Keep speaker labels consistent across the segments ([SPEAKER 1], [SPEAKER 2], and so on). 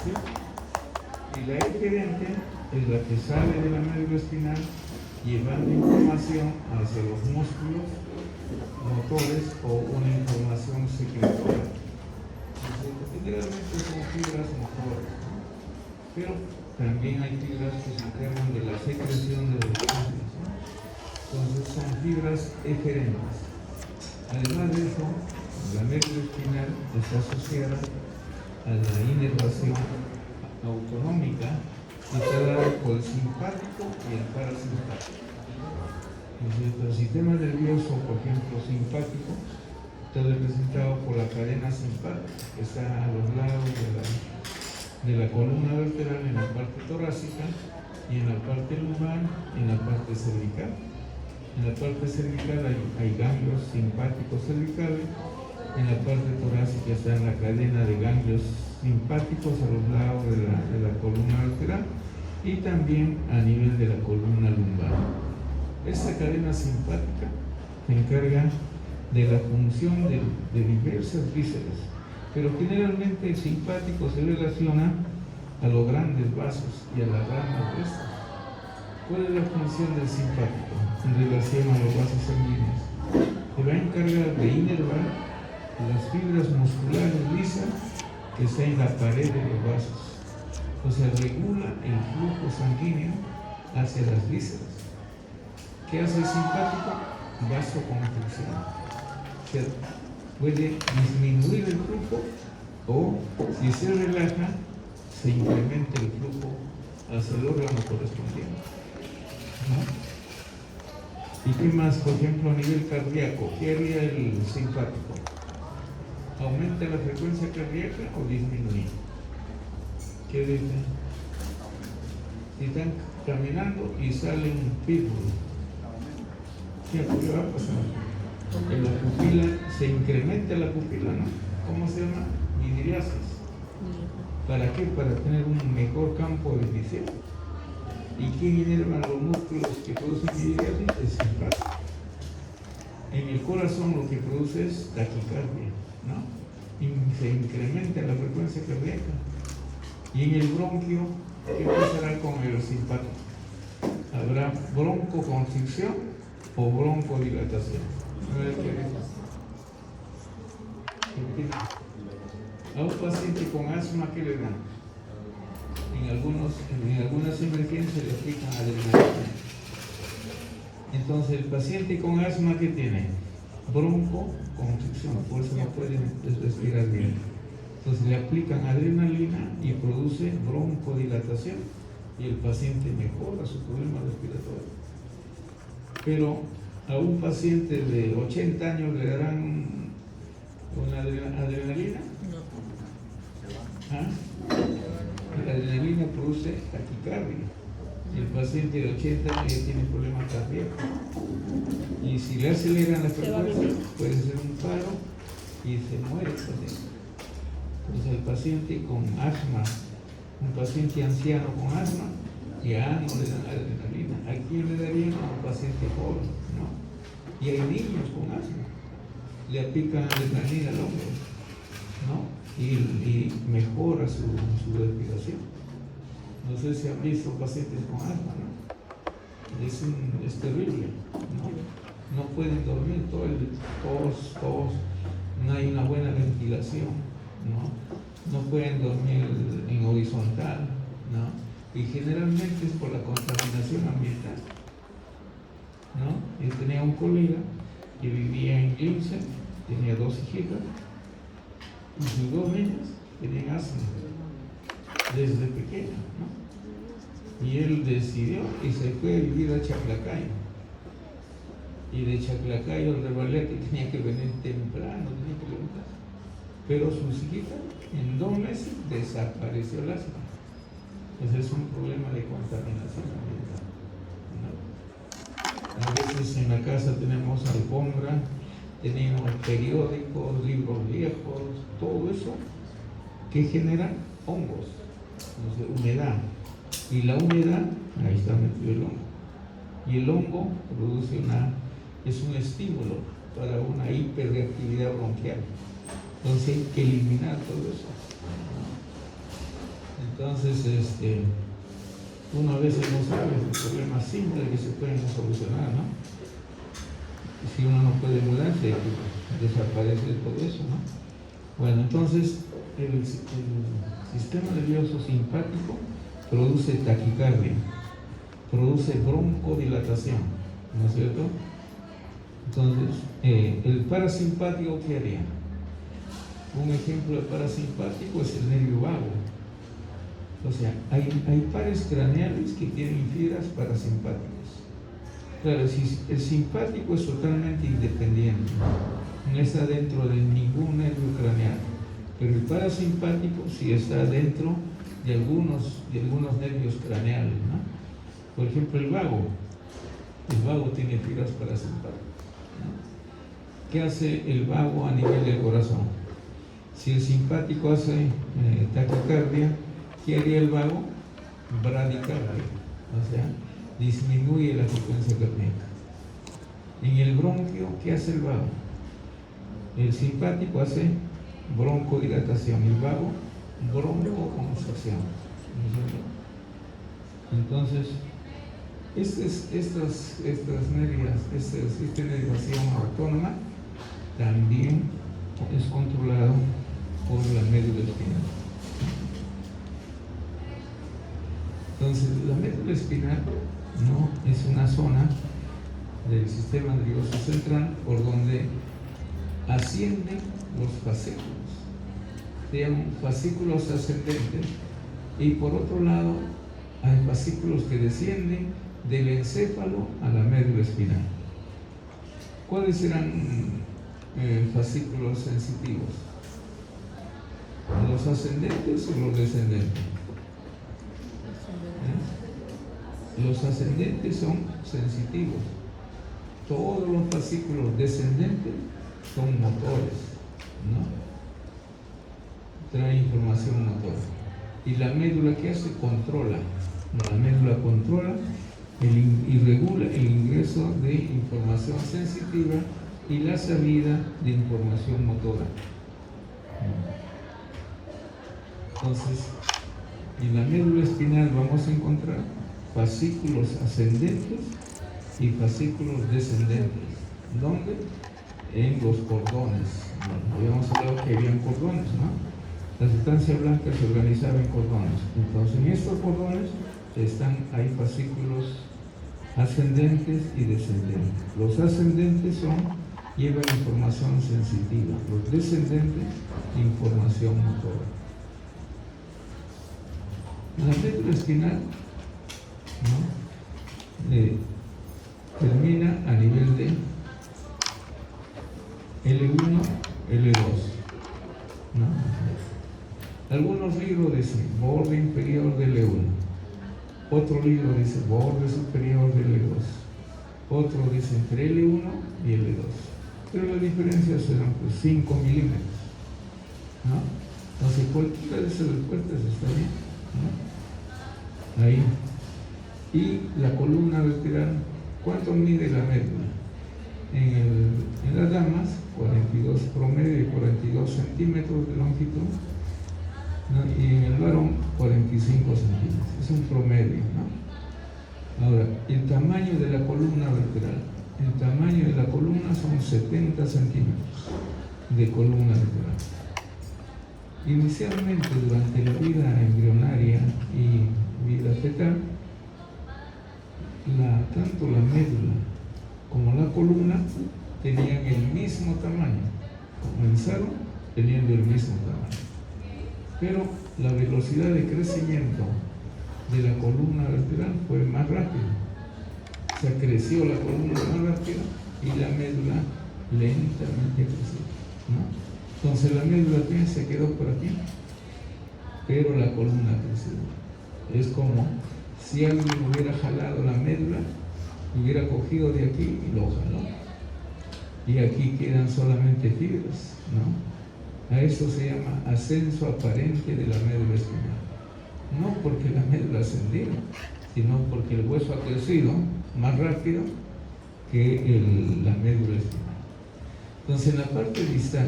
[SPEAKER 1] ¿sí? Y la eferente es la que sale de la médula espinal llevando información hacia los músculos motores o una información secretora. Generalmente son fibras motoras, ¿no? Pero también hay fibras que se encargan de la secreción de los músculos, ¿no? Entonces son fibras eferentes. Además de eso, la médula espinal está asociada a la inervación autonómica y está dada por el simpático y el parasimpático. El sistema nervioso, por ejemplo, simpático, está representado por la cadena simpática, que está a los lados de la columna vertebral en la parte torácica y en la parte lumbar y en la parte cervical. En la parte cervical hay ganglios simpáticos cervicales, en la parte torácica está la cadena de ganglios simpáticos a los lados de la columna vertebral y también a nivel de la columna lumbar. Esta cadena simpática se encarga de la función de diversas vísceras, pero generalmente el simpático se relaciona a los grandes vasos y a las ramas de estos. ¿Cuál es la función del simpático en relación a los vasos sanguíneos? Se va a encargar de inervar las fibras musculares lisas que están en la pared de los vasos. O sea, regula el flujo sanguíneo hacia las vísceras. ¿Qué hace el simpático? Vasoconstricción. O sea, puede disminuir el flujo o, si se relaja, se incrementa el flujo hacia el órgano correspondiente, ¿no? ¿Y qué más? Por ejemplo, a nivel cardíaco, ¿qué haría el simpático? ¿Aumenta la frecuencia cardíaca o disminuye? ¿Qué dice? Si están caminando y salen pitbull, ¿qué va a pasar? En la pupila se incrementa la pupila, ¿no? ¿Cómo se llama? Midriasis. ¿Para qué? Para tener un mejor campo de visión. ¿Y quién inerva los músculos que producen midriasis? El simpático. En el corazón lo que produce es taquicardia, ¿no? Y se incrementa la frecuencia cardíaca. Y en el bronquio, ¿qué pasará con el simpático? ¿Habrá broncoconstricción o broncodilatación? A ver qué dice. A un paciente con asma, ¿qué le dan? En algunas emergencias le aplican adrenalina. Entonces, el paciente con asma, ¿qué tiene? Broncoconstricción, por eso no puede respirar bien. Entonces le aplican adrenalina y produce broncodilatación y el paciente mejora su problema respiratorio. Pero a un paciente de 80 años le darán una adrenalina. ¿Ah? La adrenalina produce taquicardia. Y el paciente de 80 años ya tiene problemas cardíacos. Y si le aceleran la frecuencia, puede ser un paro y se muere el paciente. Entonces el paciente con asma, un paciente anciano con asma, ya no le dan adrenalina. ¿A quién le darían? A un paciente joven, ¿no? Y hay niños con asma, le aplican adrenalina al hombro, ¿no? Y mejora su respiración. No sé si han visto pacientes con asma, ¿no? Es terrible, ¿no? No pueden dormir, todos, no hay una buena ventilación, ¿no? No pueden dormir en horizontal, ¿no? Y generalmente es por la contaminación ambiental, ¿no? Yo tenía un colega que vivía en Lince, tenía 2 hijitas, y sus 2 niñas tenían asma desde pequeña, ¿no? Y él decidió y se fue a vivir a Chaclacayo. Y de Chaclacayo al Revalete tenía que venir temprano, tenía que levantarse. Pero sus hijitas, en 2 meses, desapareció el asma. Entonces es un problema de contaminación ambiental, ¿no? A veces en la casa tenemos alfombra, tenemos periódicos, libros viejos, todo eso que genera hongos, humedad. Y la humedad, ahí está metido el hongo. Y el hongo produce es un estímulo para una hiperreactividad bronquial. Entonces hay que eliminar todo eso. Entonces, uno a veces no sabe los problemas simples que se pueden solucionar, ¿no? Y si uno no puede mudarse, desaparece todo eso, ¿no? Bueno, entonces el sistema nervioso simpático produce taquicardia, produce broncodilatación, ¿no es cierto? Entonces, el parasimpático, ¿qué haría? Un ejemplo de parasimpático es el nervio vago. O sea, hay pares craneales que tienen fibras parasimpáticas. Claro, si el simpático es totalmente independiente, no está dentro de ningún nervio craneal, pero el parasimpático sí está dentro de algunos nervios craneales, ¿no? Por ejemplo, el vago tiene fibras parasimpáticas, ¿no? ¿Qué hace el vago a nivel del corazón? Si el simpático hace taquicardia, ¿qué haría el vago? Bradicardia, o sea, disminuye la frecuencia cardíaca. En el bronquio, ¿qué hace el vago? El simpático hace broncodilatación, el vago broncoconstricción. Entonces, esta nervación autónoma también es controlado por la médula espinal. Entonces, la médula espinal no es una zona del sistema nervioso central por donde ascienden los fascículos. Se llaman fascículos ascendentes, y por otro lado hay fascículos que descienden del encéfalo a la médula espinal. ¿Cuáles serán fascículos sensitivos? ¿Los ascendentes o los descendentes? Los ascendentes son sensitivos. Todos los fascículos descendentes son motores, ¿no? Trae información motora. Y la médula, ¿qué hace? Controla. La médula controla y regula el ingreso de información sensitiva y la salida de información motora. Entonces, en la médula espinal vamos a encontrar fascículos ascendentes y fascículos descendentes. ¿Dónde? En los cordones. Bueno, habíamos hablado que habían cordones, ¿no? La sustancia blanca se organizaba en cordones. Entonces, en estos cordones hay fascículos ascendentes y descendentes. Los ascendentes llevan información sensitiva, los descendentes, información motora. La médula espinal, ¿no? Termina a nivel de L1, L2, ¿no? Algunos libros dicen borde inferior del L1, otro libro dice borde superior del L2, otro dice entre L1 y L2, pero la diferencia serán pues 5 milímetros, ¿no? Entonces cualquiera de esas respuestas está bien, ¿no? Ahí. Y la columna vertebral, ¿cuánto mide la médula? En las damas, 42 promedio y 42 centímetros de longitud, ¿no? Y en el varón 45 centímetros, es un promedio, ¿no? Ahora, el tamaño de la columna vertebral, el tamaño de la columna son 70 centímetros de columna vertebral. Inicialmente, durante la vida embrionaria y vida fetal, tanto la médula como la columna tenían el mismo tamaño, comenzaron teniendo el mismo tamaño. Pero la velocidad de crecimiento de la columna vertebral fue más rápida. O sea, creció la columna más rápida y la médula lentamente creció, ¿no? Entonces la médula se quedó por aquí, pero la columna creció. Es como si alguien hubiera jalado la médula, hubiera cogido de aquí y lo jaló. Y aquí quedan solamente fibras, ¿no? A eso se llama ascenso aparente de la médula espinal. No porque la médula ascendió, sino porque el hueso ha crecido más rápido que la médula espinal. Entonces en la parte distal,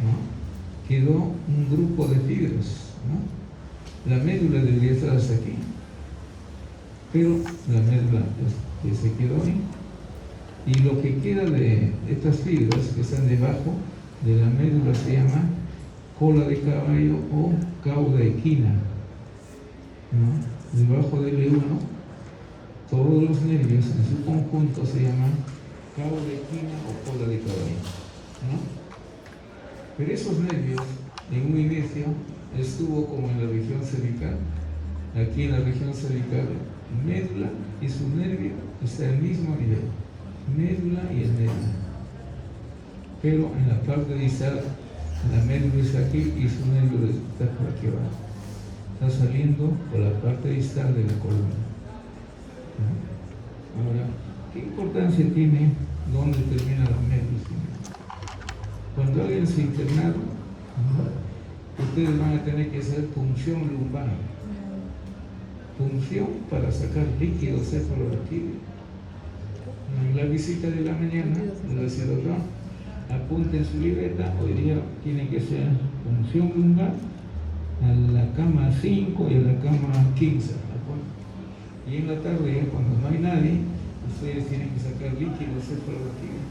[SPEAKER 1] ¿no? Quedó un grupo de fibras, ¿no? La médula debería estar hasta aquí, pero la médula pues, que se quedó ahí. Y lo que queda de estas fibras que están debajo de la médula se llama cola de caballo o cauda equina, ¿no? Debajo del L1, todos los nervios en su conjunto se llaman cauda equina o cola de caballo, ¿no? Pero esos nervios en un inicio estuvo como en la región cervical. Aquí en la región cervical, médula y su nervio está al mismo nivel, médula y el nervio. Pero en la parte distal, la médula está aquí y su nervio está por aquí abajo. Está saliendo por la parte distal de la columna, ¿no? Ahora, ¿qué importancia tiene dónde termina la médula? Cuando alguien se internado, ¿no? Ustedes van a tener que hacer punción lumbar. Punción para sacar líquido cefalorraquídeo. En la visita de la mañana, le decía, doctor, apunte en su libreta, hoy día tiene que ser punción lumbar a la cama 5 y a la cama 15. Y en la tarde, cuando no hay nadie, ustedes tienen que sacar líquido cefalorraquídeo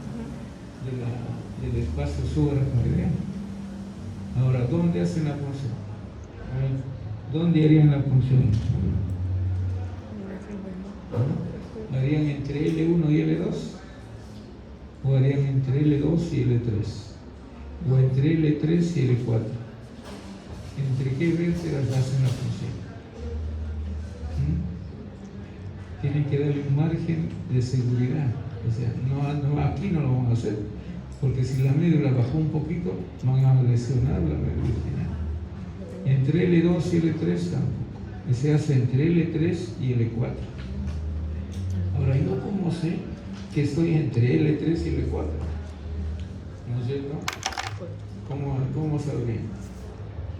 [SPEAKER 1] del espacio subaracnoideo. Ahora, ¿dónde hacen la punción? ¿Dónde harían la punción? ¿Harían entre L1 y L2? ¿O harían entre L2 y L3? ¿O entre L3 y L4? ¿Entre qué vértebras hacen la punción? Tienen que darle un margen de seguridad. O sea, no, aquí no lo van a hacer, porque si la médula bajó un poquito, van a lesionar la médula espinal. Entre L2 y L3 tampoco. Se hace entre L3 y L4. Ahora, ¿yo cómo sé que estoy entre L3 y L4? ¿No es cierto? ¿Cómo sabría?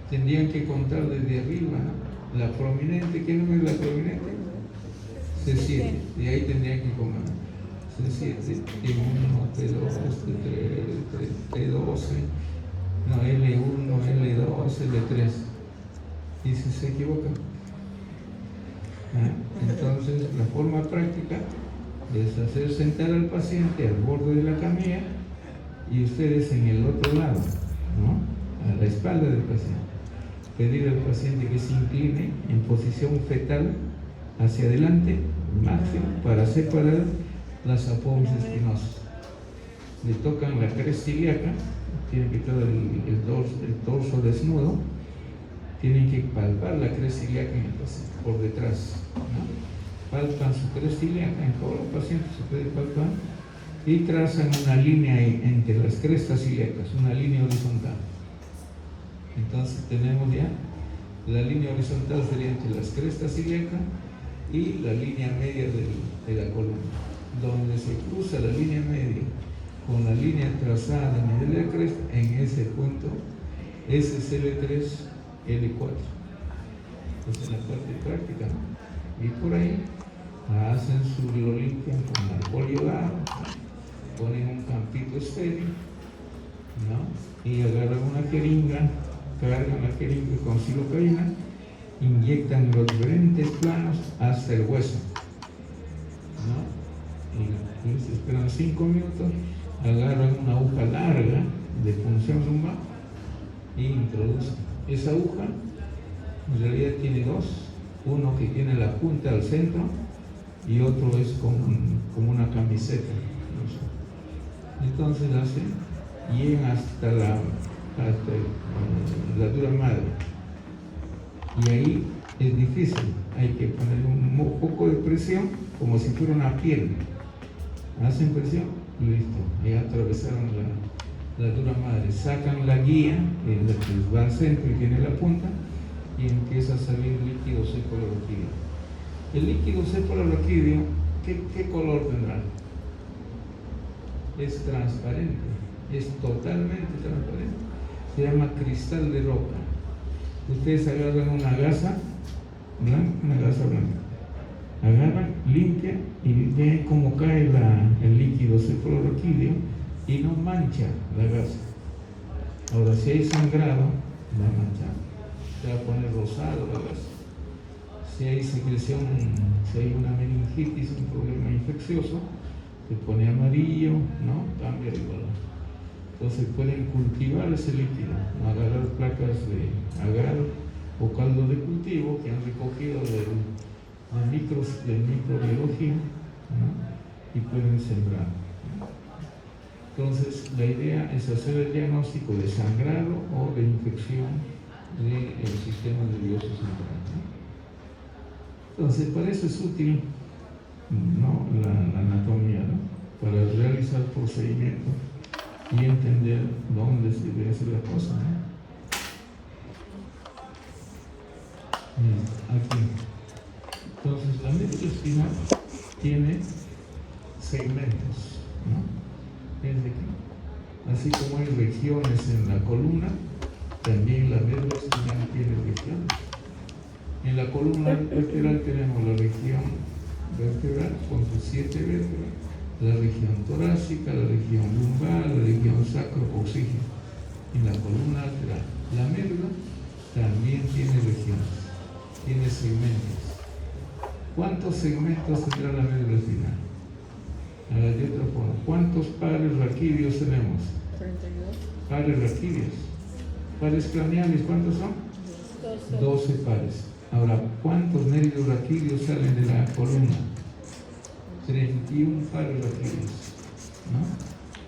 [SPEAKER 1] Tendrían que contar desde arriba, ¿no? La prominente, ¿qué número es la prominente? C7, y ahí tendrían que contar. C7, T1, T2, T3, T12, no, L1, L2, L3. ¿Y si se equivoca? Entonces, la forma práctica es hacer sentar al paciente al borde de la camilla y ustedes en el otro lado, ¿no? A la espalda del paciente. Pedir al paciente que se incline en posición fetal hacia adelante, máximo, para separar las apomes espinosas. Le tocan la cresta ilíaca, tienen que estar el torso desnudo, tienen que palpar la cresta ilíaca en el paciente, por detrás, ¿no? Palpan su cresta ilíaca, en todos los pacientes se puede palpar, y trazan una línea entre las crestas ilíacas, una línea horizontal. Entonces tenemos ya, la línea horizontal sería entre las crestas ilíacas y la línea media de la columna. Donde se cruza la línea media con la línea trazada a nivel de la cresta, en ese punto, ese es L3, L4. Esa es la parte práctica, ¿no? Y por ahí hacen lo limpian con alcohol iodado, ponen un campito estéril, ¿no? Y agarran una jeringa, cargan la jeringa con silocaína, inyectan los diferentes planos hasta el hueso, ¿no? Y se esperan 5 minutos, agarran una aguja larga de punción lumbar y introducen. Esa aguja en realidad tiene dos, uno que tiene la punta al centro y otro es como una camiseta, no sé. Entonces hacen, llegan hasta la dura madre, y ahí es difícil, hay que poner un poco de presión como si fuera una pierna. Hacen presión, listo, ya atravesaron la dura madre, sacan la guía que va al centro y tiene la punta, y empieza a salir líquido cefalorraquídeo. El líquido cefalorraquídeo, ¿qué color tendrá? Es transparente, es totalmente transparente, se llama cristal de roca. Ustedes agarran una gasa blanca, agarran, limpian y ven cómo cae el líquido cefalorraquídeo y no mancha la gasa. Ahora, si hay sangrado, va a manchar. se va a poner rosado, ¿verdad? Si hay secreción, si hay una meningitis, un problema infeccioso, se pone amarillo, ¿no? Cambia de color. Entonces pueden cultivar ese líquido, ¿no? Agarrar placas de agar o caldo de cultivo que han recogido del microbiología, ¿no? Y pueden sembrar, ¿no? Entonces la idea es hacer el diagnóstico de sangrado o de infección del sistema nervioso central, ¿no? Entonces para eso es útil, ¿no? la anatomía, ¿no? Para realizar procedimientos y entender dónde se debe hacer la cosa, ¿no? Aquí. Entonces la médula espinal tiene segmentos, ¿no? Es de aquí. Así como hay regiones en la columna, también la médula espinal tiene regiones. En la columna vertebral tenemos la región vertebral con sus 7 vértebras, la región torácica, la región lumbar, la región sacro-coxígea. En la columna lateral, la médula también tiene regiones, tiene segmentos. ¿Cuántos segmentos tendrá la médula espinal? A la de otra forma, ¿cuántos pares raquídeos tenemos?
[SPEAKER 2] 32.
[SPEAKER 1] Pares raquídeos. Pares craneales, ¿cuántos son? 12 pares. Ahora, ¿cuántos nervios raquídeos salen de la columna? 31 pares raquídeos, ¿no?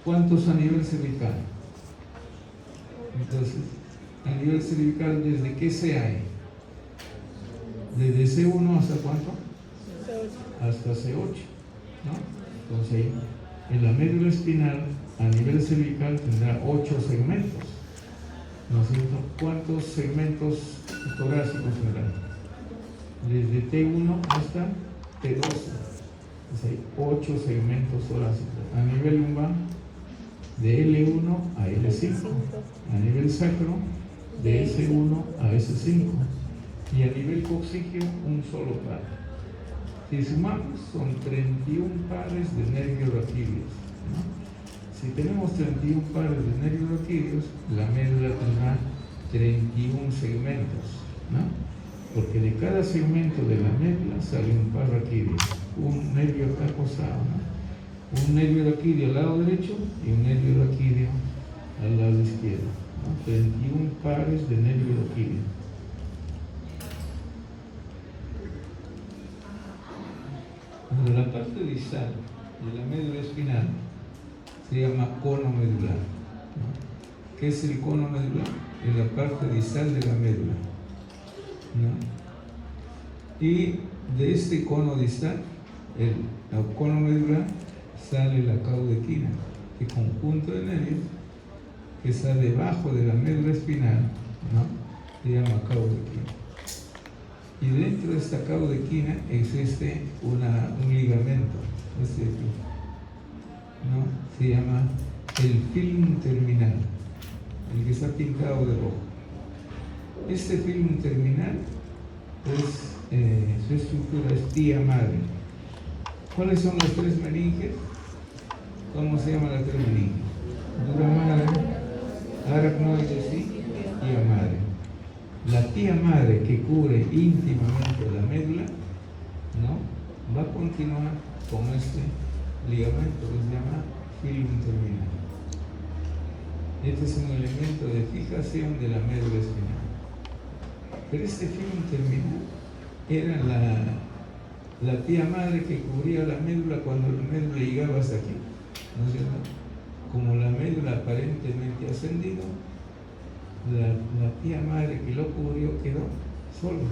[SPEAKER 1] ¿Cuántos a nivel cervical? Entonces, a nivel cervical, ¿desde qué C hay? ¿Desde C1 hasta cuánto? Hasta C8, ¿no? Entonces, en la médula espinal, a nivel cervical, tendrá 8 segmentos, ¿no es cierto? ¿Cuántos segmentos torácicos tendrá? Desde T1 hasta T12. Entonces hay 8 segmentos torácicos. A nivel lumbar, de L1 a L5. A nivel sacro, de S1 a S5. Y a nivel coxígeo, un solo par. Si sumamos, son 31 pares de nervios raquídeos, ¿no? Si tenemos 31 pares de nervios raquídeos, la médula tendrá 31 segmentos, ¿no? Porque de cada segmento de la médula sale un par raquídeo, un nervio acá acostado, ¿no? Un nervio raquídeo al lado derecho y un nervio raquídeo al lado izquierdo, ¿no? 31 pares de nervio raquídeo. La parte distal de la médula espinal se llama cono medular, ¿no? ¿Qué es el cono medular? Es la parte distal de la médula, ¿no? Y de este cono distal, el cono medular, sale la caudequina, el conjunto de nervios que está debajo de la médula espinal, ¿no? Se llama caudequina. Y dentro de esta caudequina existe un ligamento, este de aquí, ¿no? Se llama el filum terminal, el que está pintado de rojo. Este filum terminal, su estructura es tía madre. ¿Cuáles son las 3 meninges? ¿Cómo se llaman las 3 meninges? Dura madre, aracnoides y tía madre. La tía madre que cubre íntimamente la médula, ¿no? Va a continuar con este ligamento que se llama filum terminal. Este es un elemento de fijación de la médula espinal. Pero este filum terminal era la tía madre que cubría la médula cuando la médula llegaba hasta aquí, ¿no es cierto? Como la médula aparentemente ha ascendido, la tía madre que lo cubrió quedó solo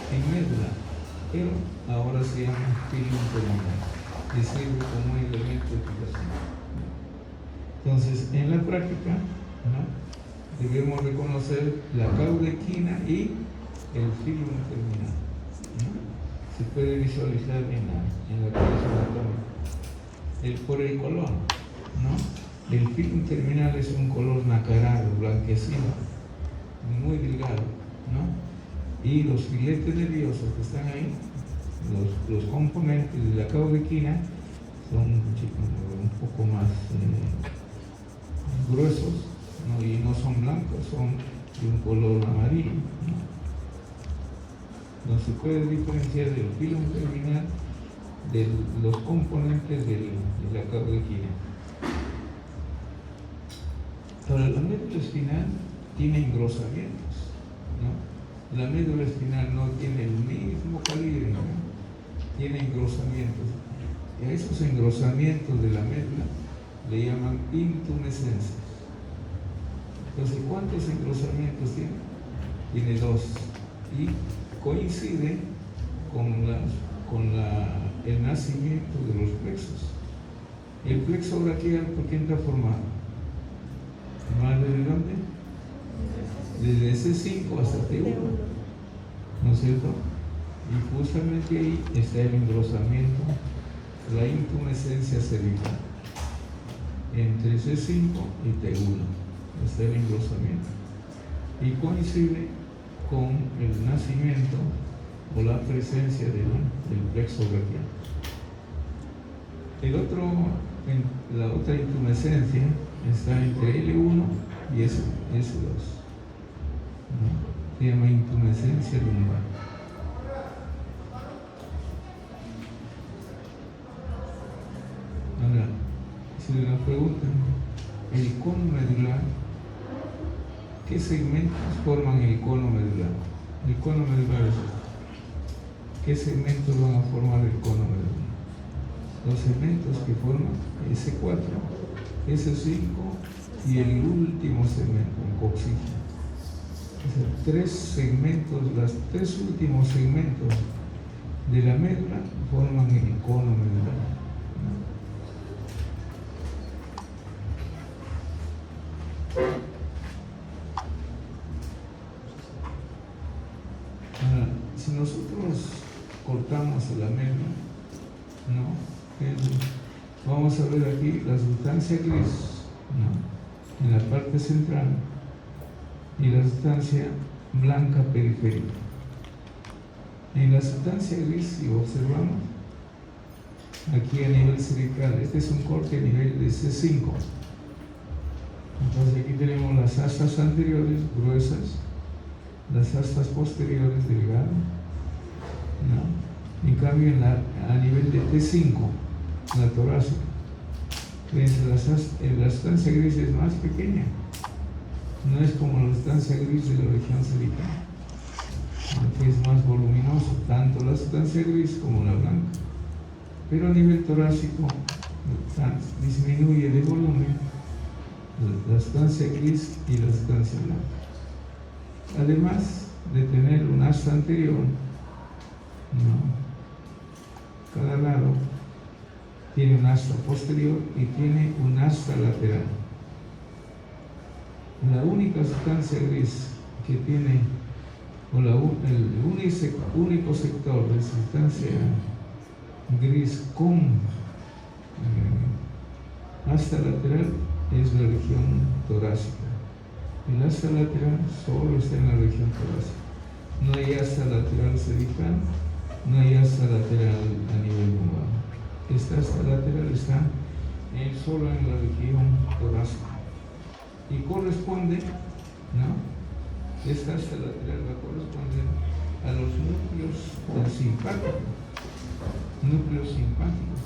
[SPEAKER 1] en médula, pero ahora se llama filum terminal y sirve como un elemento de fijación. Entonces, en la práctica, ¿no? Debemos reconocer la caudequina y el filum terminal, ¿no? Se puede visualizar en la cabeza anatómica. Por el color, ¿no? El filum terminal es un color nacarado, blanquecino, muy delgado, ¿no? Y los filetes nerviosos que están ahí, los componentes de la caudequina, son un poco más gruesos, ¿no? Y no son blancos, son de un color amarillo, ¿no? se puede diferenciar del filum terminal de los componentes de la caudíquina. Ahora, la médula espinal tiene engrosamientos, ¿no? La médula espinal no tiene el mismo calibre, ¿no? Tiene engrosamientos. Y a esos engrosamientos de la médula le llaman intumescencias. Entonces, ¿cuántos engrosamientos tiene? Tiene 2 y coincide con el nacimiento de los plexos. El plexo braquial, ¿por quién está formado? ¿Más de dónde? Desde C5 hasta T1, ¿no es cierto? Y justamente ahí está el engrosamiento, la intumescencia cervical. Entre C5 y T1 está el engrosamiento. Y coincide con el nacimiento o la presencia del plexo braquial. La otra intumescencia está entre L1 y S2. ¿No? Se llama intumescencia lumbar. Ahora, si le preguntan, el cono medular, ¿qué segmentos forman el cono medular? El cono medular es este. ¿Qué segmentos van a formar el cono medular? Los segmentos que forman S4, S5 y el último segmento, el coxígeno. O sea, los 3 últimos segmentos de la médula forman el cono medular. Ahora, si nosotros cortamos la médula, ¿no? Vamos a ver aquí la sustancia gris, ¿no? En la parte central y la sustancia blanca periférica. En la sustancia gris, si observamos, aquí a nivel cervical, este es un corte a nivel de C5. Entonces aquí tenemos las astas anteriores gruesas, las astas posteriores delgadas, ¿no? En cambio a nivel de T5, la torácica, la sustancia gris es más pequeña, no es como la sustancia gris de la región cervical, que es más voluminoso, tanto la sustancia gris como la blanca, pero a nivel torácico disminuye de volumen la sustancia gris y la sustancia blanca, además de tener un asta anterior, ¿no? Cada lado tiene un asta posterior y tiene un asta lateral. La única sustancia gris que tiene, o el único sector de sustancia gris con asta lateral es la región torácica. El asta lateral solo está en la región torácica. No hay asta lateral cervical, no hay asta lateral a nivel lumbar. Esta asta lateral está solo en la región torácica. Y corresponde, ¿no? Esta asta lateral va a corresponder a los núcleos simpáticos. Núcleos simpáticos.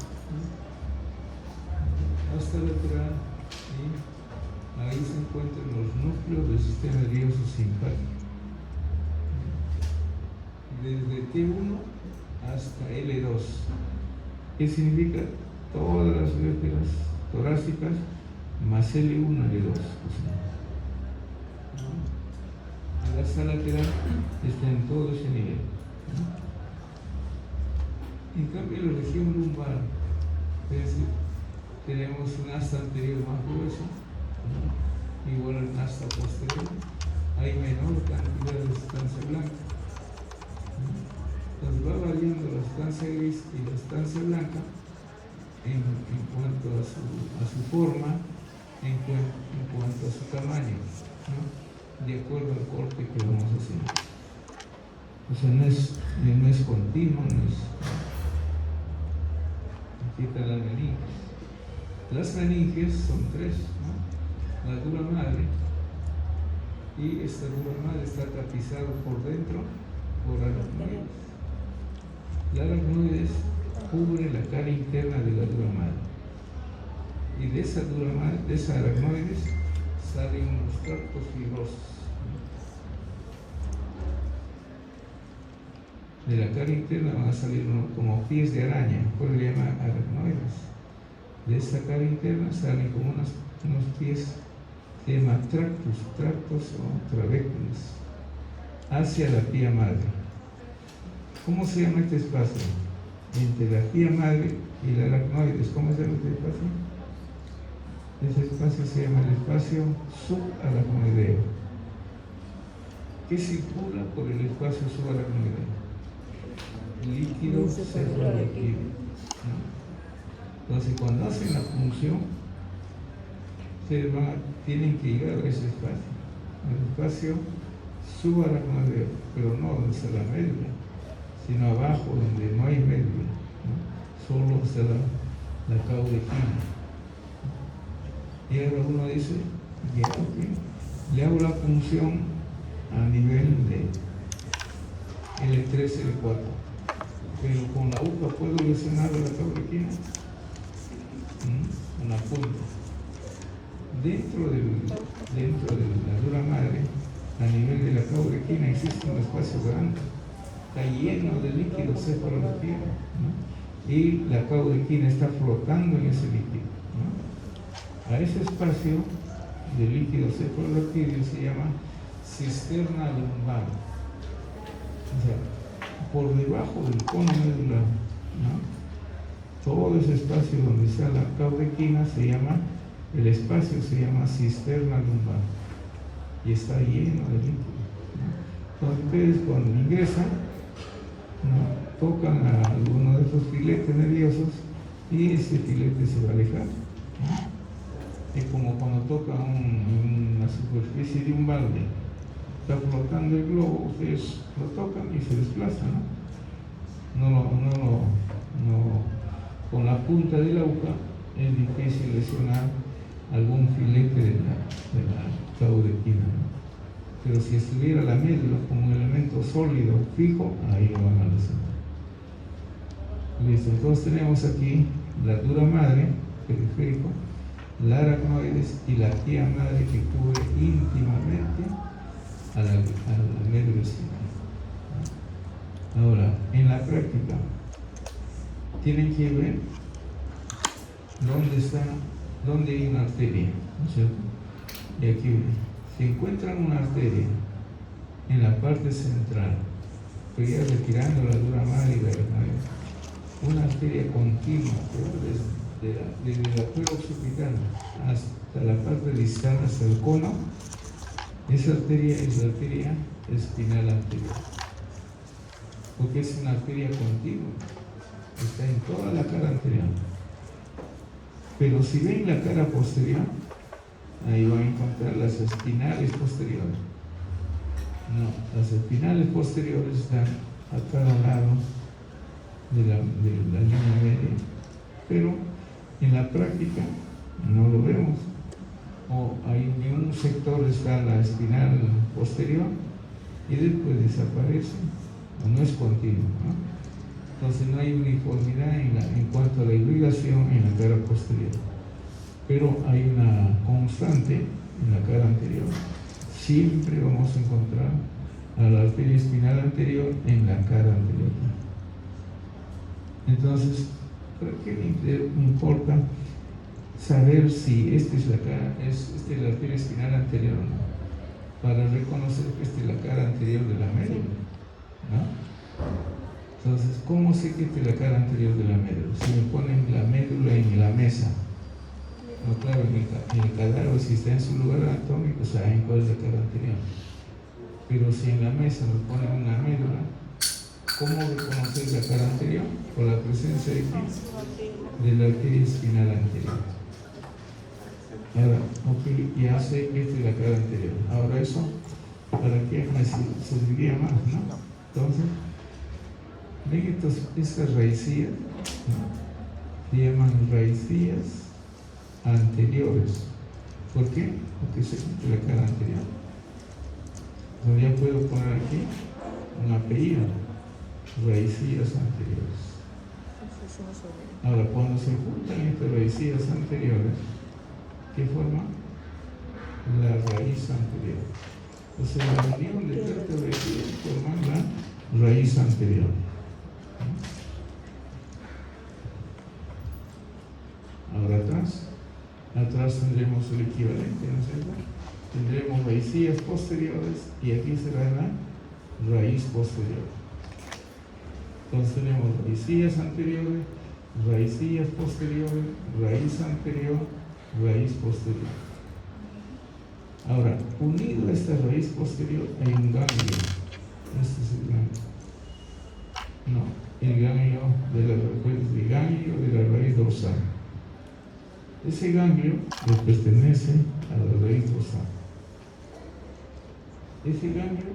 [SPEAKER 1] Asta lateral, ¿sí? Ahí se encuentran los núcleos del sistema nervioso simpático. Desde T1 hasta L2, que significa todas las vértebras torácicas más L1, L2. La asta lateral está en todo ese nivel. En cambio, la región lumbar, es decir, tenemos un asta anterior más grueso, ¿no? Igual al asta posterior, hay menor cantidad de sustancia blanca. Entonces va variando la sustancia gris y la sustancia blanca en cuanto a su forma, en cuanto a su tamaño, ¿no? De acuerdo al corte que vamos a hacer. O sea, no es continuo, no es. Aquí están las meninges. Las meninges son 3, ¿no? La dura madre, y esta dura madre está tapizada por dentro por aracnoides. La aracnoides cubre la cara interna de la dura madre. Y de esa dura madre, de esa aracnoides, salen unos tractos fibrosos. De la cara interna van a salir como pies de araña, por eso se llama aracnoides. De esta cara interna salen como unos pies, se llama tractos o trabéculos, hacia la pía madre. ¿Cómo se llama este espacio? Entre la pía madre y la aracnoides, ¿cómo se llama este espacio? Ese espacio se llama el espacio subaracnoideo. ¿Qué circula por el espacio subaracnoideo? Líquido cefalorraquídeo. Entonces, cuando hacen la punción, tienen que llegar a ese espacio, al espacio subaracnoideo, pero no donde está la médula, sino abajo donde no hay médula, ¿no? Solo está la caudequina. Y ahora uno dice, ya, okay, le hago la punción a nivel de L3, L4, pero con la aguja puedo lesionar la caudequina, una punta. Dentro de la dura madre, a nivel de la caudequina, existe un espacio grande, está lleno de líquido cefalorraquídeo, ¿no? Y la caudequina está flotando en ese líquido, ¿no? A ese espacio de líquido cefalorraquídeo se llama cisterna lumbar. O sea, por debajo del cono medular, ¿no? Todo ese espacio donde está la caudequina el espacio se llama cisterna lumbar y está lleno de líquido, ¿no? Entonces ustedes cuando ingresan, ¿no?, tocan a alguno de esos filetes nerviosos y ese filete se va a alejar, ¿no? Es como cuando tocan una superficie de un balde, está flotando el globo, ustedes lo tocan y se desplazan, ¿no? Con la punta de la aguja es difícil lesionar algún filete de la caudequina, ¿no? Pero si estuviera la médula como un elemento sólido, fijo, ahí lo van a lesionar. Listo, entonces tenemos aquí la dura madre, periférico, la aracnoides y la pía madre que cubre íntimamente a la médula espinal. Ahora, en la práctica, tienen que ver dónde hay una arteria, ¿no es cierto? Y aquí se encuentra una arteria en la parte central, pero ya retirando la dura madre y la aracnoides, una arteria continua, desde la cueva occipital hasta la parte distal, hasta el cono. Esa arteria es la arteria espinal anterior, porque es una arteria continua, está en toda la cara anterior. Pero si ven la cara posterior, ahí van a encontrar las espinales posteriores. No, las espinales posteriores están a cada lado de la línea media, pero en la práctica no lo vemos. O en un sector está la espinal posterior y después desaparece, o no es continuo, ¿no? Entonces no hay uniformidad en cuanto a la irrigación en la cara posterior, pero hay una constante en la cara anterior. Siempre vamos a encontrar a la arteria espinal anterior en la cara anterior. Entonces, ¿para qué me importa saber si esta es la arteria espinal anterior o no? Para reconocer que esta es la cara anterior de la médula, ¿no? Entonces, ¿cómo sé que esta es la cara anterior de la médula? Si me ponen la médula en la mesa, no, claro, en el cadáver, si está en su lugar anatómico, saben cuál es la cara anterior. Pero si en la mesa me ponen una médula, ¿cómo reconocer la cara anterior? Por la presencia de la arteria espinal anterior. Ahora, ok, ya sé que esta es la cara anterior. Ahora eso, ¿para qué me serviría más, no? Entonces, ven estas raicillas, ¿no? Se llaman raicillas anteriores. ¿Por qué? Porque se quita la cara anterior. Entonces ya puedo poner aquí una apellido, raicillas anteriores. Ahora, cuando se juntan estas raicillas anteriores, ¿qué forma? La raíz anterior. O sea, la unión de estas raicillas forman la raíz anterior. Ahora atrás tendremos el equivalente, ¿no es cierto? Tendremos raicillas posteriores y aquí será la raíz posterior. Entonces tenemos raicillas anteriores, raicillas posteriores, raíz anterior, raíz posterior. Ahora, unido a esta raíz posterior hay un ganglio. Este es el ganglio. No, el ganglio de la raíz dorsal. Ese ganglio le pertenece a la raíz dorsal. Ese ganglio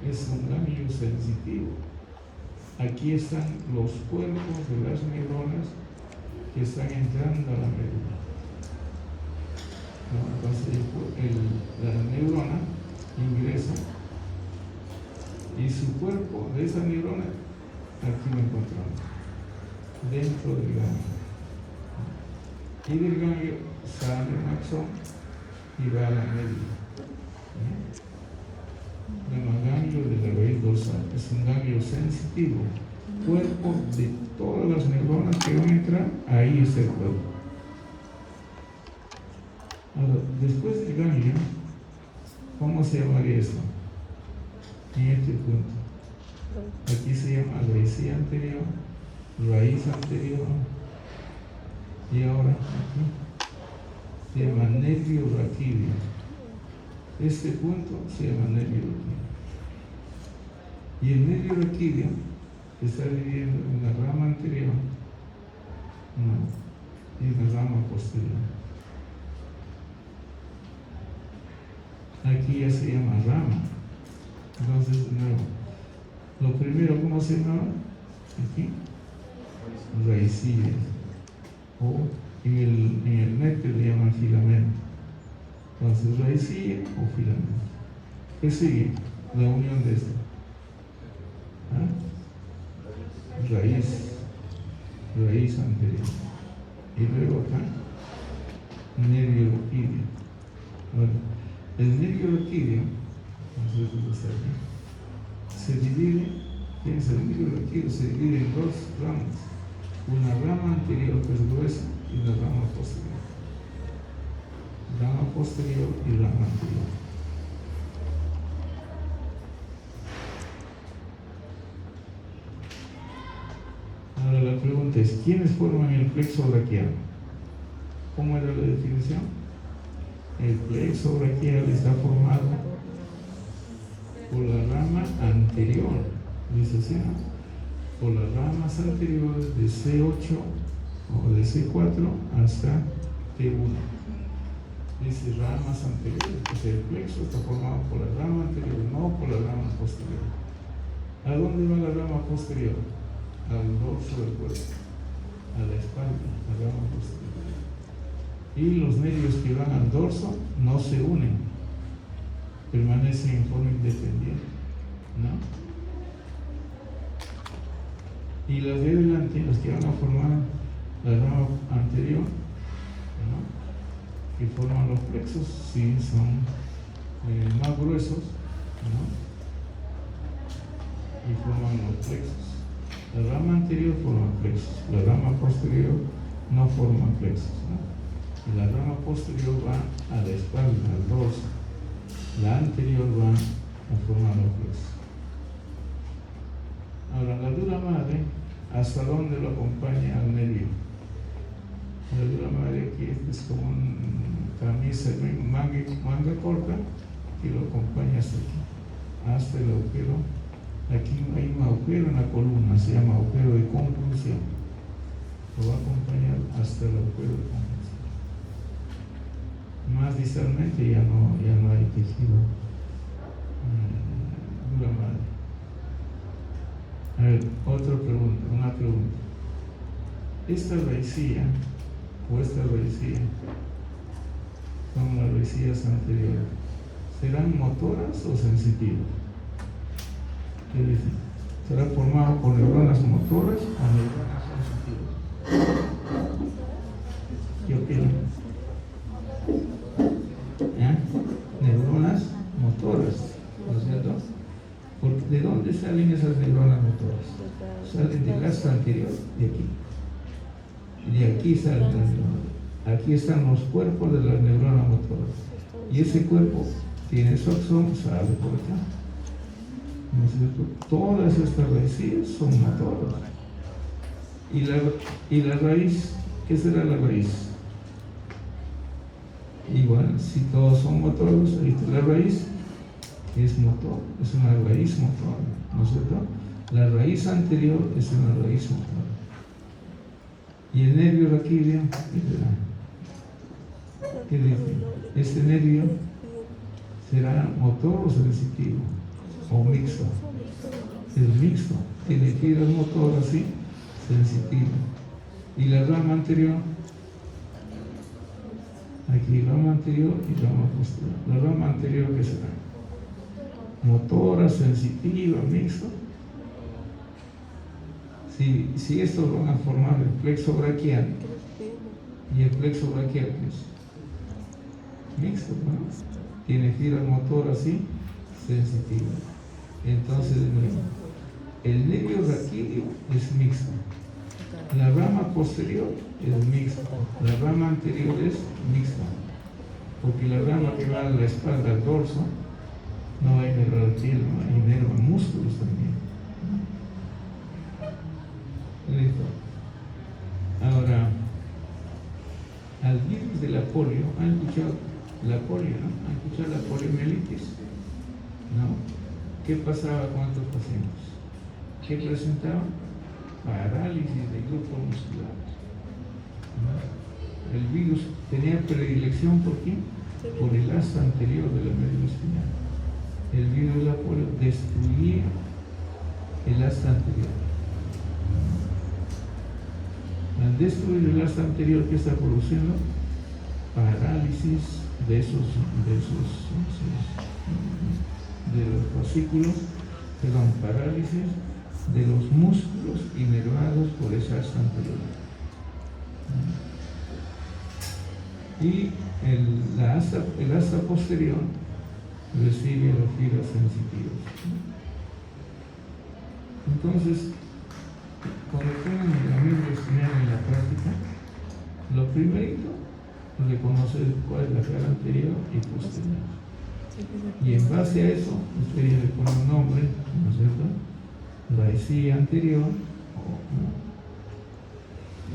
[SPEAKER 1] es un ganglio sensitivo. Aquí están los cuerpos de las neuronas que están entrando a la médula. ¿No? Entonces la neurona ingresa y su cuerpo de esa neurona, aquí lo encontramos, dentro del ganglio. Y del ganglio sale un axón y va a la médula. El ganglio de la raíz dorsal es un ganglio sensitivo, cuerpo de todas las neuronas que van a entrar, ahí está el cuerpo. Ahora, después del ganglio, ¿cómo se llamaría esto? En este punto. Aquí se llama raicilla anterior, raíz anterior, y ahora aquí se llama nervio raquídeo. Este punto se llama nervio raquídeo. Y el nervio raquídeo está dividido en la rama anterior y en la rama posterior. Aquí ya se llama rama. Entonces, de nuevo, lo primero, ¿cómo se llama? Aquí, raicillas. O en el nervio le llaman filamento. Entonces, raicilla o filamento. ¿Qué sigue? La unión de esto. Raíz anterior. Y luego acá, nervio raquídeo. Bueno, el nervio raquídeo, se divide, fíjense, el nervio raquídeo se divide en dos ramas. Una rama anterior que es gruesa y una rama posterior. Rama posterior y rama anterior. Ahora la pregunta es, ¿quiénes forman el plexo braquial? ¿Cómo era la definición? El plexo braquial está formado por la rama anterior, dice así, ¿no? Por las ramas anteriores de C8 o de C4 hasta T1. Dice ramas anteriores, pues el plexo está formado por la rama anterior, no por la rama posterior. ¿A dónde va la rama posterior? Al dorso del cuerpo, a la espalda, la rama posterior. Y los nervios que van al dorso no se unen, permanecen en forma independiente, ¿no? Y las de delante, las que van a formar la rama anterior, ¿no? Que forman los plexos, sí, son más gruesos, ¿no? Y forman los plexos. La rama anterior forma plexos, la rama posterior no forma plexos, ¿no? Y la rama posterior va a la espalda, al dorso. La anterior va a formar los plexos. Ahora, la dura madre, ¿hasta dónde lo acompaña al nervio? La dura madre aquí es como una camisa, manga corta, que lo acompaña hasta aquí, hasta el agujero. Aquí hay un agujero en la columna, se llama agujero de conclusión. Lo va a acompañar hasta el agujero de conclusión. Más distalmente ya no hay tejido. Dura madre. A ver, una pregunta. Esta raicilla o esta raicilla son las raicillas anteriores. ¿Serán motoras o sensitivas? ¿Qué dice? Será formado por neuronas motoras o neuronas sensitivas. ¿Qué opinan? Neuronas motoras, ¿no es cierto? Porque ¿de dónde salen esas neuronas motoras? Salen del astro anterior, de aquí. Y de aquí salen las neuronas. Aquí están los cuerpos de las neuronas motoras. Y ese cuerpo tiene su axón, sale por acá. ¿No es cierto? Todas estas raíces son motoras. Y la raíz, ¿qué será la raíz? Igual, si todos son motoros, ahí está la raíz, es motor, es una raíz motor, ¿no es cierto? La raíz anterior es una raíz motor. Y el nervio raquídeo, ¿qué dice? Este nervio será motor o sensitivo, o mixto. Es mixto, tiene fibras motoras, sí, sensitiva. Y la rama anterior, aquí rama anterior y rama posterior. La rama anterior, ¿qué será? Motora, sensitiva, mixto. Si estos van a formar el plexo braquial, y el plexo braquial es mixto, ¿no? Tiene fibras motoras, sí, sensitivas. Entonces, el nervio raquídeo es mixto. La rama posterior es mixta, la rama anterior es mixta, porque la rama que va a la espalda, al dorso, no hay nervio al piel, no hay nervio a músculos también. Listo. Ahora, al virus de la polio, ¿han escuchado la polio, no? ¿Han escuchado la poliomielitis? No. ¿Qué pasaba con estos pacientes? ¿Qué presentaban? Parálisis del grupo muscular. El virus tenía predilección por quién? Por el asa anterior de la médula espinal. El virus de la polio destruía el asa anterior. Al destruir el asa anterior, ¿qué está produciendo? Parálisis de los fascículos, parálisis de los músculos inervados por esa asa anterior. Y el asa posterior recibe las fibras sensitivas. Entonces, cuando tengan la médula espinal en la práctica, lo primerito es reconocer cuál es la cara anterior y posterior. Y en base a eso, ustedes le ponen un nombre, ¿no es cierto? Raicilla anterior,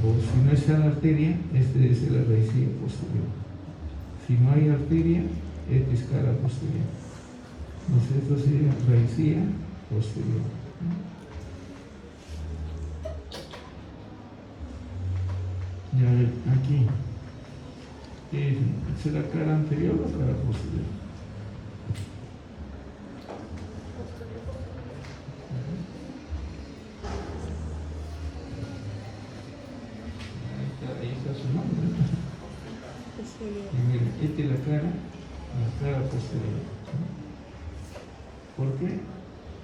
[SPEAKER 1] o si no está la arteria, este es la raicilla posterior. Si no hay arteria, este es cara posterior. ¿No es cierto? Sería raicilla posterior. Ya aquí, ¿es la cara anterior o la cara posterior? Ahí está su nombre. Y miren, esta es la cara posterior. ¿Por qué?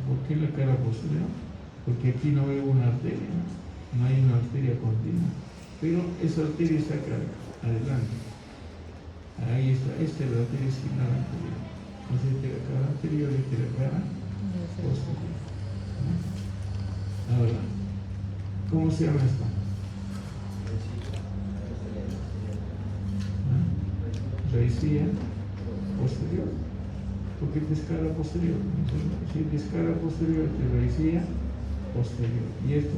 [SPEAKER 1] ¿Por qué la cara posterior? Porque aquí no veo una arteria, no hay una arteria continua. Pero esa arteria está acá, adelante. Ahí está, esta es la arteria espinal anterior. Entonces, esta es la cara anterior, esta es la cara posterior. Ahora, ¿cómo se llama esto? Raicilla posterior. Porque esta es cara posterior. Si esta es cara posterior, esta es raicilla posterior. Y esto,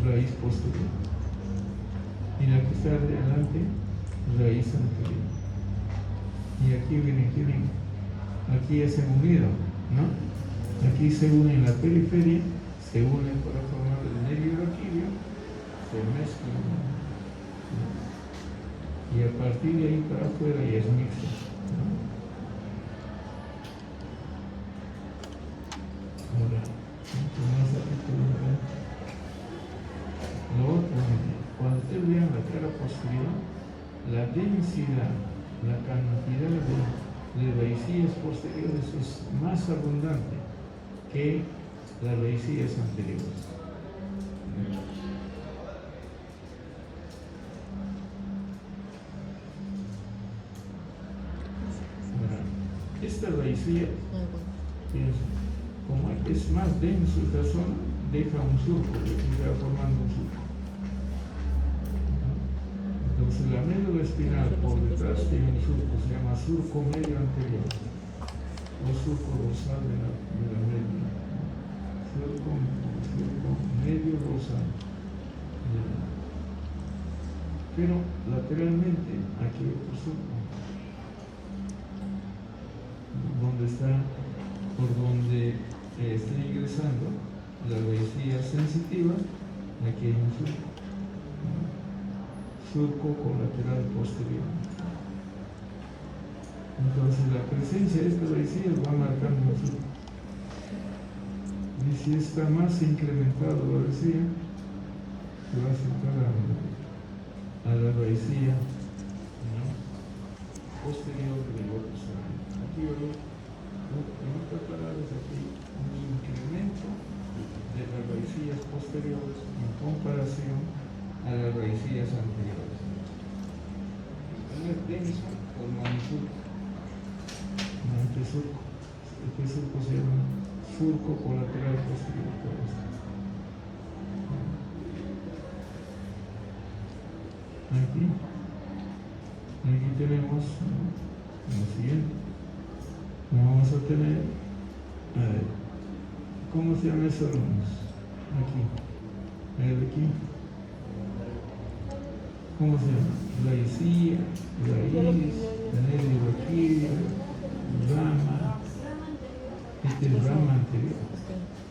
[SPEAKER 1] raíz posterior. Y la que está adelante, raíz anterior. Y aquí vienen, aquí ya se han unido, ¿no? Aquí se unen la periferia, se unen para formar el nervio raquídeo, se mezclan, ¿no? Y a partir de ahí para afuera ya es mixto, ¿no? Ahora, más lo otro, cuando ustedes vean la cara posterior, la densidad, la cantidad de raicillas posteriores es más abundante que las raicillas anteriores. Esta raicilla, como es más denso esta zona, deja un surco, se va formando un surco. Entonces la médula espinal por detrás tiene un surco, se llama surco medio anterior, o surco dorsal de la médula. Surco medio dorsal. Pero lateralmente aquí hay otro surco, donde está, por donde está ingresando la raicilla sensitiva, aquí hay un surco colateral posterior. Entonces la presencia de esta raicilla va marcando el surco. Y si está más incrementado la raicilla, se va a acercar a la raicilla posterior del otro surco. Aquí veo, en otras palabras, aquí un incremento de las raicillas posteriores en comparación a las raicillas anteriores. No es denso forma un surco. Este surco se llama surco colateral posterior. Aquí tenemos lo siguiente. Vamos a tener, a ver, ¿cómo se llama eso? Aquí, aquí. ¿Cómo se llama? Raicilla, raíz, nervio raquídeo, rama. Este es la rama anterior.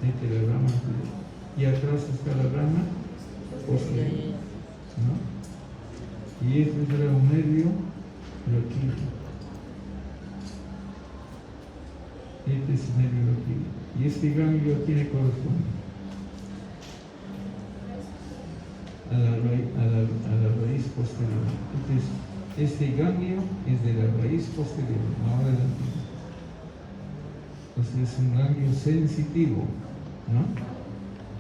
[SPEAKER 1] Esta es la rama anterior. Y atrás está la rama posterior, ¿no? Y este será un nervio raquídeo. Este es el nervio raquídeo. Y este ganglio a quién le corresponde? A la raíz posterior. Entonces, este ganglio es de la raíz posterior, no de la anterior. Entonces es un ganglio sensitivo, ¿no?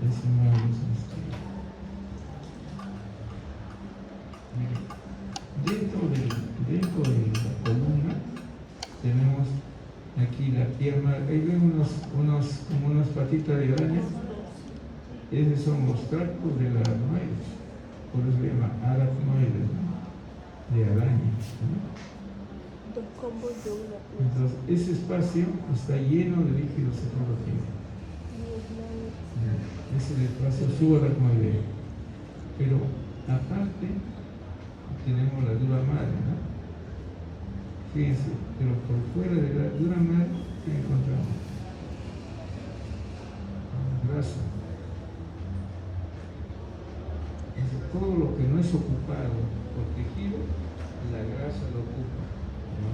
[SPEAKER 1] Es un ganglio sensitivo. Dentro de la columna tenemos aquí la pierna, ahí ven como unas patitas de araña. Esos son los tractos de la aracnoides, por eso se llama aracnoides, ¿no? De araña, ¿no? Entonces ese espacio está lleno de líquido cefalorraquídeo. Ese es el espacio subaracnoideo. Pero aparte tenemos la dura madre, ¿no? Fíjense, pero por fuera de la dura madre, ¿qué encontramos? Grasa. Entonces, todo lo que no es ocupado por tejido, la grasa lo ocupa, ¿no?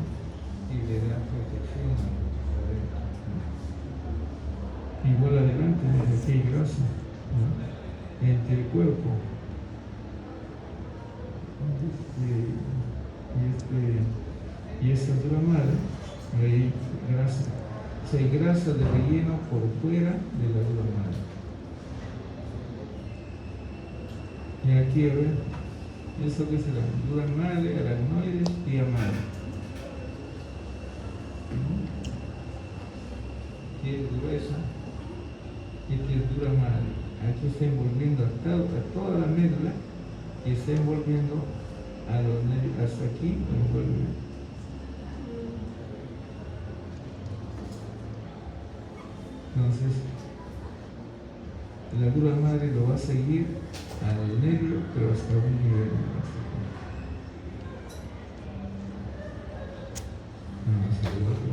[SPEAKER 1] Y le da protección adentro, ¿no? Igual adelante, desde aquí hay grasa, ¿no? Entre el cuerpo. Y esta dura madre, hay grasa. O sea, hay grasa de relleno por fuera de la dura madre. Y aquí, a ver, ¿esto qué será? Dura madre, aracnoides, pía madre. Aquí es gruesa, y aquí es dura madre. Aquí está envolviendo a toda la médula y está envolviendo a los nervios, hasta aquí lo envuelve. Entonces, la dura madre lo va a seguir al nervio, pero hasta un nivel. Vamos a ver otro.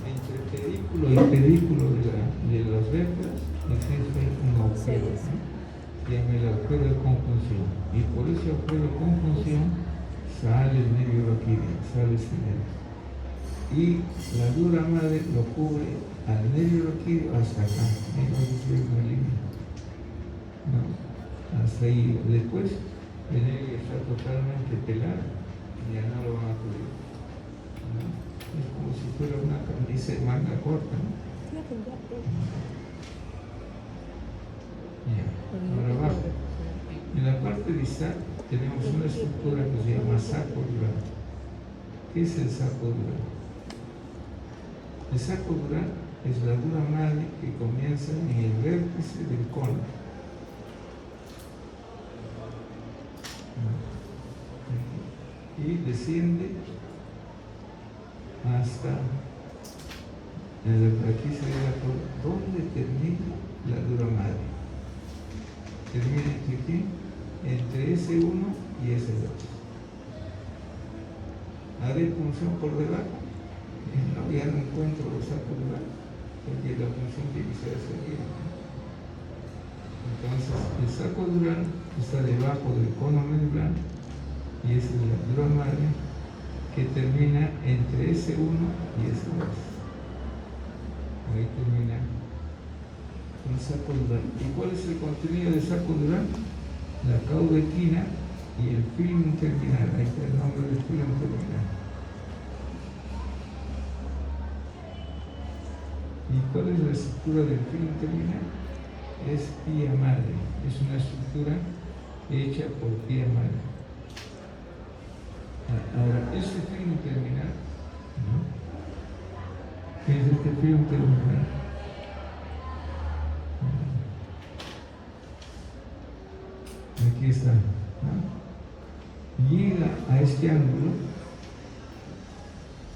[SPEAKER 1] Entre pedículo y pedículo de las vértebras existe un agujero, ¿no? Se llama el agujero de conjunción, y por ese agujero de conjunción sale el nervio raquídeo, sale este nervio, y la dura madre lo cubre al nervio raquídeo hasta acá. Entonces es una línea, ¿no? Hasta ahí. Después, el nervio está totalmente pelado y ya no lo van a cubrir, ¿no? Es como si fuera una camisa de manga corta, ¿no? Ya. Ahora abajo. En la parte distal tenemos una estructura que se llama saco dural. ¿Qué es el saco dural? El saco dural es la dura madre que comienza en el vértice del cono. Y desciende hasta aquí se ve ¿dónde termina la dura madre? Termina entre aquí, entre S1 y S2. Haré punción por debajo. No, ya no encuentro los sacos dural, porque la punción tiene que ser hacia arriba. Entonces, el saco dural está debajo del cono medular y esa es la dura madre que termina entre S1 y S2. Ahí termina el saco dural. ¿Y cuál es el contenido del saco dural? La caudequina y el film terminal. Ahí está el nombre del film terminal. ¿Y cuál es la estructura del film terminal? Es pía madre. Es una estructura hecha por pía madre. Ahora, este film terminal, ¿no? ¿Qué es este film terminal? Aquí está, ¿no? Llega a este ángulo,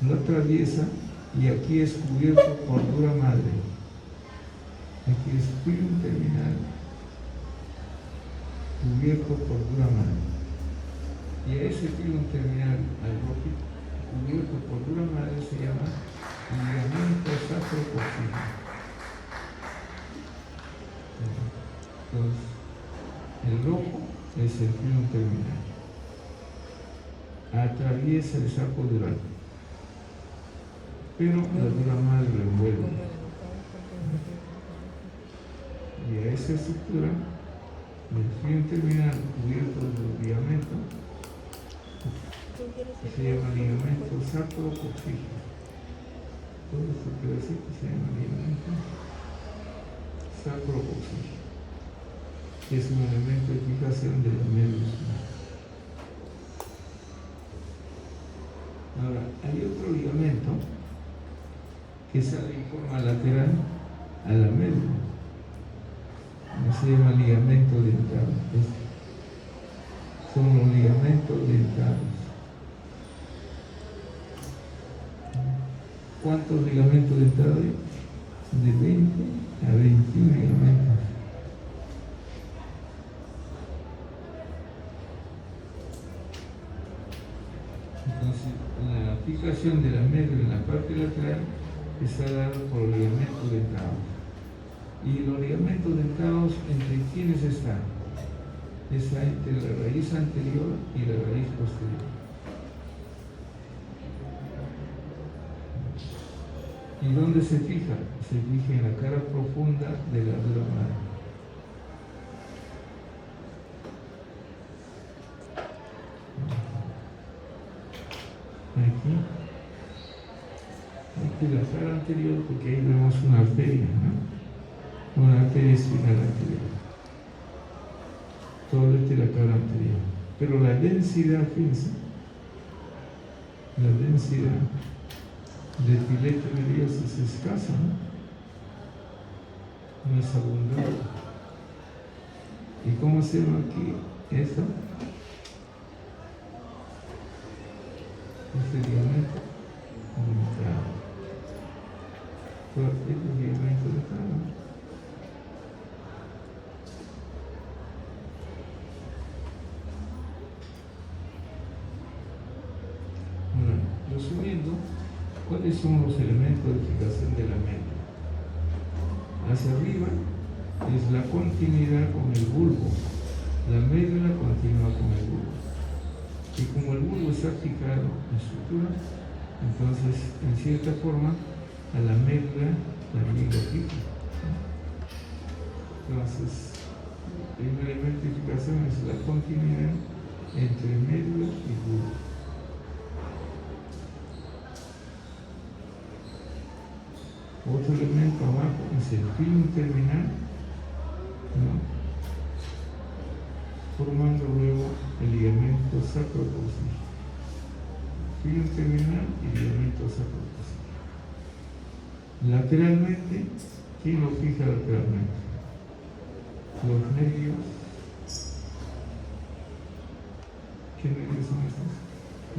[SPEAKER 1] lo atraviesa y aquí es cubierto por dura madre. Aquí es film terminal cubierto por dura madre. Y a ese film terminal al rojito cubierto por dura madre se llama ligamento sacrocoxígeno. Entonces, el rojo es el film terminal. Atraviesa el saco dural, pero la dura madre lo envuelve. Y a esa estructura del film terminal cubierto del ligamento se llama ligamento sacrocoxígeno. Todo este pedacito se llama ligamento sacrocoxígeno. Es un elemento de fijación de la médula. Ahora, hay otro ligamento que sale en forma lateral a la médula. Se llama ligamento dentado. Son los ligamentos dentados. ¿Cuántos ligamentos dentados hay? De 20 a 21 ligamentos. Entonces, la fijación de la médula en la parte lateral está dada por los ligamentos dentados. Y los ligamentos dentados, ¿entre quiénes están? Está entre la raíz anterior y la raíz posterior. ¿Y dónde se fija? Se fija en la cara profunda de la dura madre. Aquí la cara anterior, porque ahí vemos una arteria, ¿no? Una arteria espinal anterior. Todo esto es la cara anterior. Pero la densidad, fíjense, la densidad de filete nervioso es escasa, ¿no? No es abundante. ¿Y cómo se llama aquí esto? Este ligamento dentado. Este ligamento dentado. Bueno, resumiendo, ¿cuáles son los elementos de fijación de la médula? Hacia arriba es la continuidad con el bulbo. La médula continúa con el bulbo. Y como el bulbo está fijado en estructura, entonces, en cierta forma, a la médula también lo fija. Entonces, Primera identificación es la continuidad entre médula y bulbo. Otro elemento abajo es el filum terminal, ¿no? Formando luego el ligamento sacrocoxígeno. Filum terminal y ligamento sacrocoxígeno. Lateralmente, ¿quién lo fija lateralmente? Los nervios. ¿Qué nervios son estos?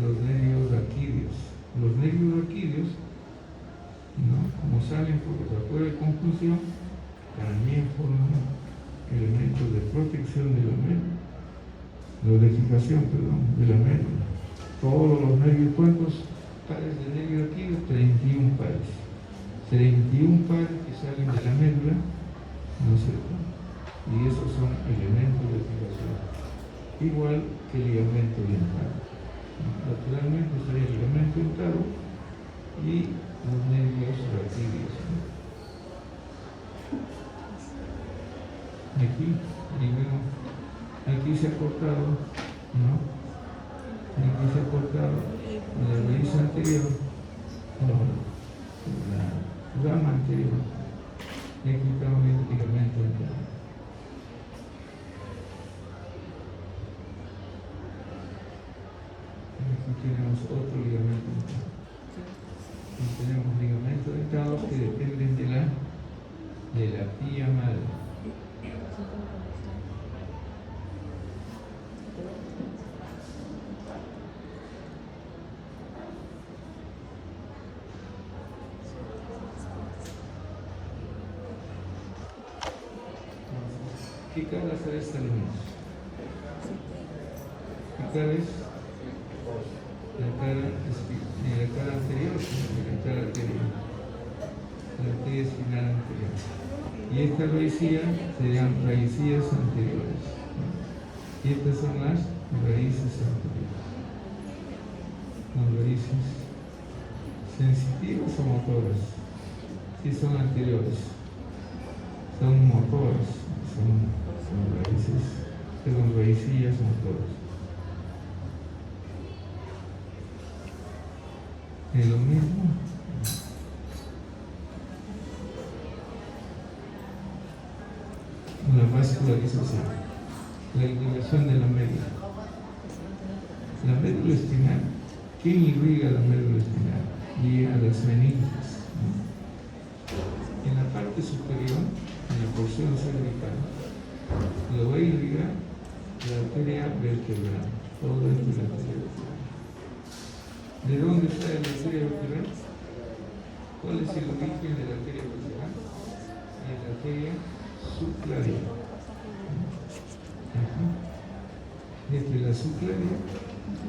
[SPEAKER 1] Los nervios raquídeos. Los nervios raquídeos, ¿no? Como salen por los acuerdos de conjunción, también forman elementos de protección de la médula, de fijación, perdón, de la médula. Todos los nervios, ¿cuántos pares de nervios raquídeos? 31 pares. 31 pares que salen de la médula, ¿no es cierto? Y esos son elementos de fijación. Igual que el ligamento dentado. Naturalmente sería el ligamento dentado y los nervios raquídeos. Aquí, primero, aquí se ha cortado, ¿no? Aquí se ha cortado la raíz anterior, la rama anterior, y aquí quitamos el ligamento dentado. Aquí tenemos otro ligamento dentado. Y tenemos ligamentos dentados que dependen de la pía madre. ¿Qué cara será esta luz? ¿Qué cara es? La cara anterior, la cara anterior, la arteria espinal anterior. Y esta raicilla serían raicillas anteriores. Y estas son las raíces anteriores. Las raíces sensitivas o motoras. Sí, son anteriores. Son motoras. Son raíces, son raicillas motoras. Es lo mismo. La vascularización, la irrigación de la médula. La médula espinal, ¿quién irriga la médula espinal? Guía a las meninges. En la parte superior, en la porción cervical, lo va a irrigar la arteria vertebral, todo esto es la arteria vertebral. ¿De dónde sale la arteria vertebral? ¿Cuál es el origen de la arteria vertebral? Es la arteria subclavia. Desde la subclavia,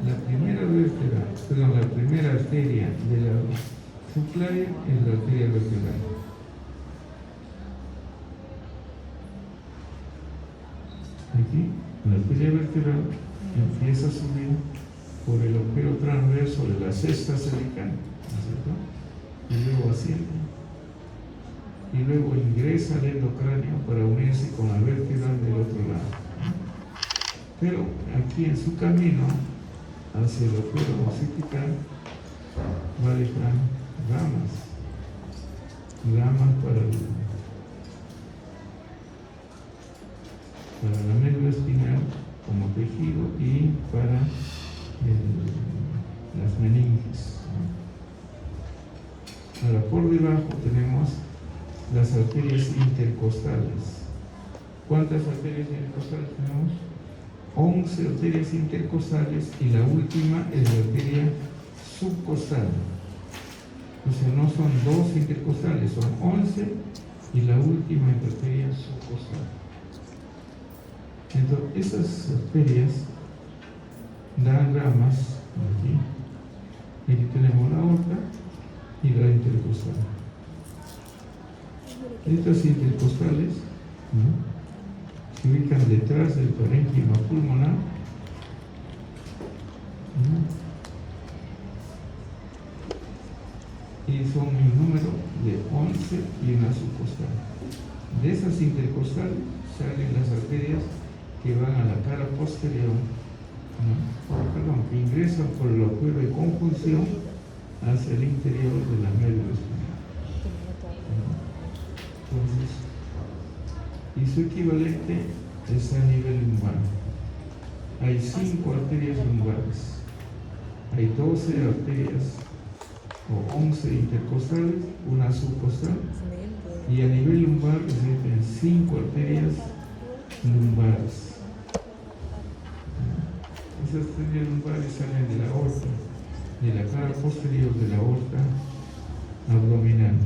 [SPEAKER 1] la primera vértebra, perdón, la primera arteria de la subclavia es la arteria vertebral. Aquí, la arteria vertebral empieza a subir por el agujero transverso de la cesta cervical, ¿no es cierto? Y luego asciende. Y luego ingresa al endocráneo para unirse con la vértebra del otro lado. Pero aquí en su camino hacia el agujero occipital va a dejar ramas para la médula espinal como tejido y para las meninges. Ahora, por debajo tenemos las arterias intercostales. ¿Cuántas arterias intercostales tenemos? 11 arterias intercostales y la última es la arteria subcostal. O sea, no son 2 intercostales, son 11 y la última es la arteria subcostal. Entonces, esas arterias dan ramas aquí. Aquí tenemos la aorta y la intercostal. Estas intercostales, ¿no?, se ubican detrás del parénquima pulmonar, ¿no?, y son en número de 11 y una subcostal. De esas intercostales salen las arterias que van a la cara posterior, que ingresan por el agujero de conjunción hacia el interior de la médula espinal. Entonces, y su equivalente es a nivel lumbar. Hay 5 arterias lumbares, hay 12 arterias o 11 intercostales, una subcostal, y a nivel lumbar existen 5 arterias lumbares. Esas arterias lumbares salen de la aorta, de la cara posterior de la aorta abdominal.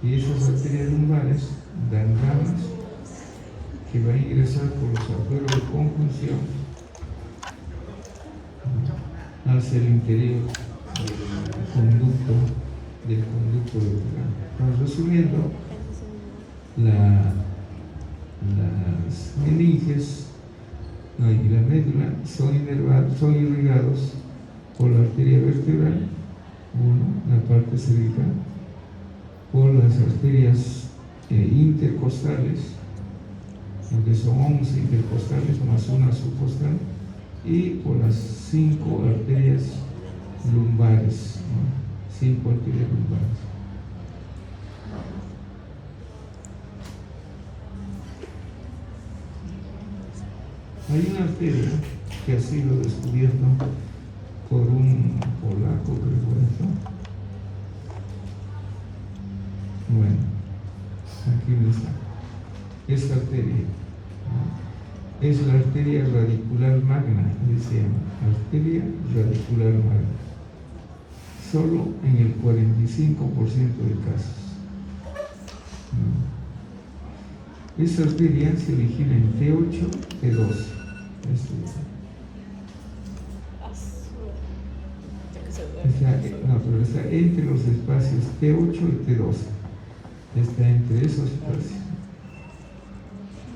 [SPEAKER 1] Y esas arterias lumbares dan ramas que van a ingresar por los agujeros de conjunción hacia el interior del conducto vertebral. Entonces, resumiendo, las meninges y la médula son irrigados por la arteria vertebral, la parte cervical, por las arterias intercostales, que son 11 intercostales más una subcostal, y por las 5 arterias lumbares, 5 arterias lumbares. Hay una arteria que ha sido descubierta por un polaco, creo que fue. Bueno, aquí está. Esta arteria es la arteria radicular magna, se llama arteria radicular magna. Solo en el 45% de casos. Esta arteria se origina en T8, T12. Pero está entre los espacios T8 y T12. Está entre esos espacios.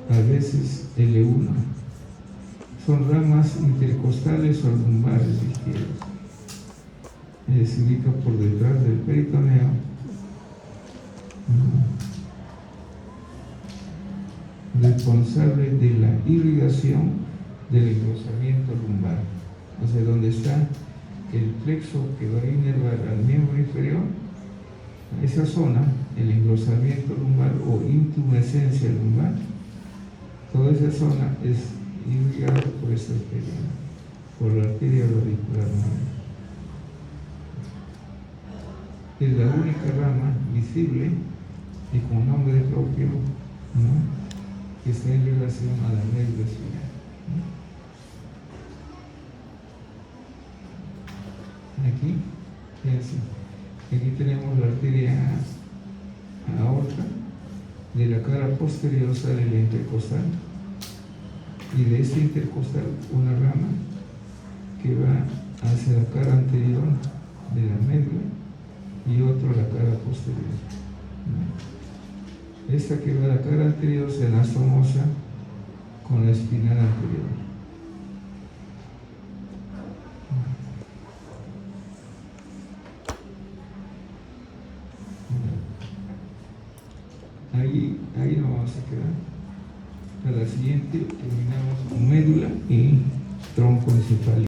[SPEAKER 1] A veces L1. Son ramas intercostales o lumbares izquierdas. Se ubica por detrás del peritoneo. Responsable de la irrigación del engrosamiento lumbar. O sea, donde está el plexo que va a inervar al miembro inferior, esa zona, el engrosamiento lumbar o intumescencia lumbar, toda esa zona es irrigada por esta arteria, por la arteria radicular magna. Es la única rama visible y con nombre propio, que está en relación a la médula espinal. Aquí tenemos la arteria aorta. De la cara posterior sale la intercostal, y de esta intercostal una rama que va hacia la cara anterior de la médula y otro a la cara posterior. Esta que va a la cara anterior se anastomosa con la espinal anterior. Ahí nos vamos a quedar. Para la siguiente terminamos con médula y tronco encefálico.